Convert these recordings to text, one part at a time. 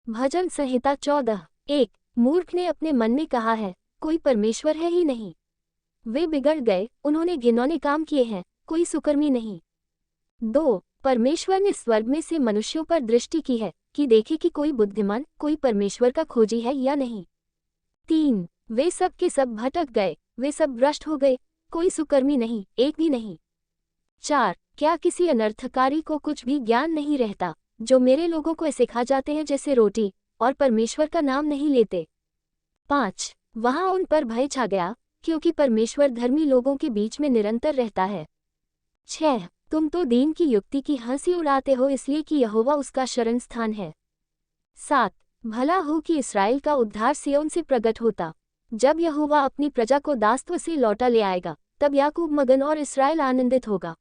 भजन संहिता 14। 1। मूर्ख ने अपने मन में कहा है, कोई परमेश्वर है ही नहीं। वे बिगड़ गए, उन्होंने घिनौने काम किए हैं, कोई सुकर्मी नहीं। 2। परमेश्वर ने स्वर्ग में से मनुष्यों पर दृष्टि की है कि देखे कि कोई बुद्धिमान, कोई परमेश्वर का खोजी है या नहीं। 3। वे सब के सब भटक गए, वे सब भ्रष्ट हो गए, कोई सुकर्मी नहीं, एक भी नहीं। 4। क्या किसी अनर्थकारी को कुछ भी ज्ञान नहीं रहता, जो मेरे लोगों को ऐसे खा जाते हैं जैसे रोटी, और परमेश्वर का नाम नहीं लेते। 5। वहां उन पर भय छा गया, क्योंकि परमेश्वर धर्मी लोगों के बीच में निरंतर रहता है। 6। तुम तो दीन की युक्ति की हंसी उड़ाते हो इसलिए कि यहोवा उसका शरण स्थान है। 7। भला हो कि इस्राएल का उद्धार सिय्योन से प्रकट होता। जब यहोवा अपनी प्रजा को दासत्व से लौटा ले आएगा, तब याकूब मगन और इस्राएल आनंदित होगा।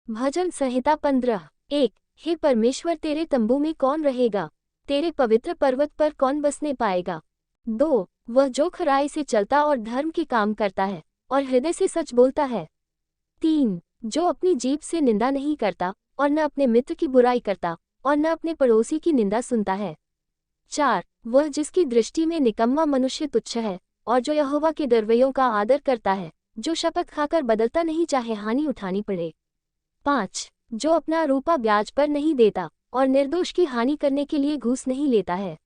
भजन संहिता 15। 1। हे परमेश्वर, तेरे तंबू में कौन रहेगा? तेरे पवित्र पर्वत पर कौन बसने पाएगा? 2। वह जो खराई से चलता और धर्म के काम करता है, और हृदय से सच बोलता है। 3। जो अपनी जीभ से निंदा नहीं करता, और न अपने मित्र की बुराई करता, और न अपने पड़ोसी की निंदा सुनता है। 4। वह जिसकी दृष्टि में निकम्मा मनुष्य तुच्छ है, और जो यहोवा के दरवैयों का आदर करता है, जो शपथ खाकर बदलता नहीं चाहे हानि उठानी पड़े। 5। जो अपना रूपा ब्याज पर नहीं देता, और निर्दोष की हानि करने के लिए घूस नहीं लेता है।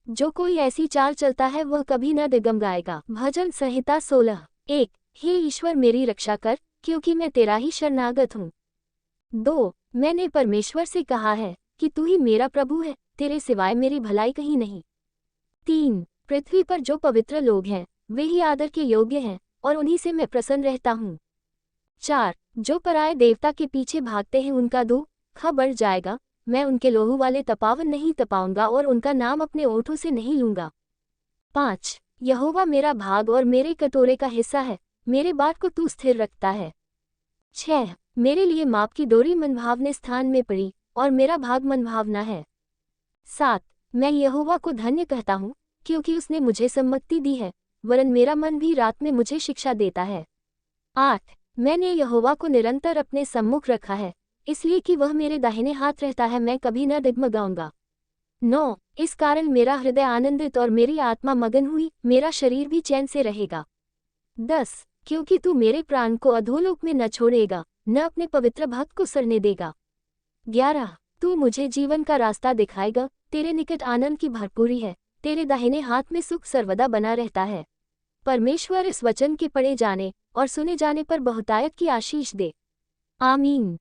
जो कोई ऐसी चाल चलता है वह कभी न दिगंगाएगा। भजन संहिता 16। 1। हे ईश्वर, मेरी रक्षा कर, क्योंकि मैं तेरा ही शरणागत हूँ। 2। मैंने परमेश्वर से कहा है कि तू ही मेरा प्रभु है, तेरे सिवाय मेरी भलाई कहीं नहीं। 3। पृथ्वी पर जो पवित्र लोग हैं, वे ही आदर के योग्य हैं, और उन्हीं से मैं प्रसन्न रहता हूँ। 4। जो पराये देवता के पीछे भागते हैं उनका दुख बढ़ जाएगा, मैं उनके लोहू वाले तपावन नहीं तपाऊंगा और उनका नाम अपने ओठों से नहीं लूंगा। 5। यहोवा मेरा भाग और मेरे कटोरे का हिस्सा है, मेरे बाट को तू स्थिर रखता है। 6। मेरे लिए माप की डोरी मनभावने स्थान में पड़ी, और मेरा भाग मनभावना है। 7। मैं यहोवा को धन्य कहता हूँ, क्योंकि उसने मुझे सम्मति दी है, वरन मेरा मन भी रात में मुझे शिक्षा देता है। 8। मैंने यहोवा को निरंतर अपने सम्मुख रखा है, इसलिए कि वह मेरे दाहिने हाथ रहता है, मैं कभी न डगमगाऊंगा। 9। इस कारण मेरा हृदय आनंदित और मेरी आत्मा मगन हुई, मेरा शरीर भी चैन से रहेगा। 10। क्योंकि तू मेरे प्राण को अधोलोक में न छोड़ेगा, न अपने पवित्र भक्त को सड़ने देगा। 11। तू मुझे जीवन का रास्ता दिखाएगा, तेरे निकट आनंद की भरपूरी है, तेरे दाहिने हाथ में सुख सर्वदा बना रहता है। परमेश्वर इस वचन के पढ़े जाने और सुने जाने पर बहुतायत की आशीष दे। आमीन।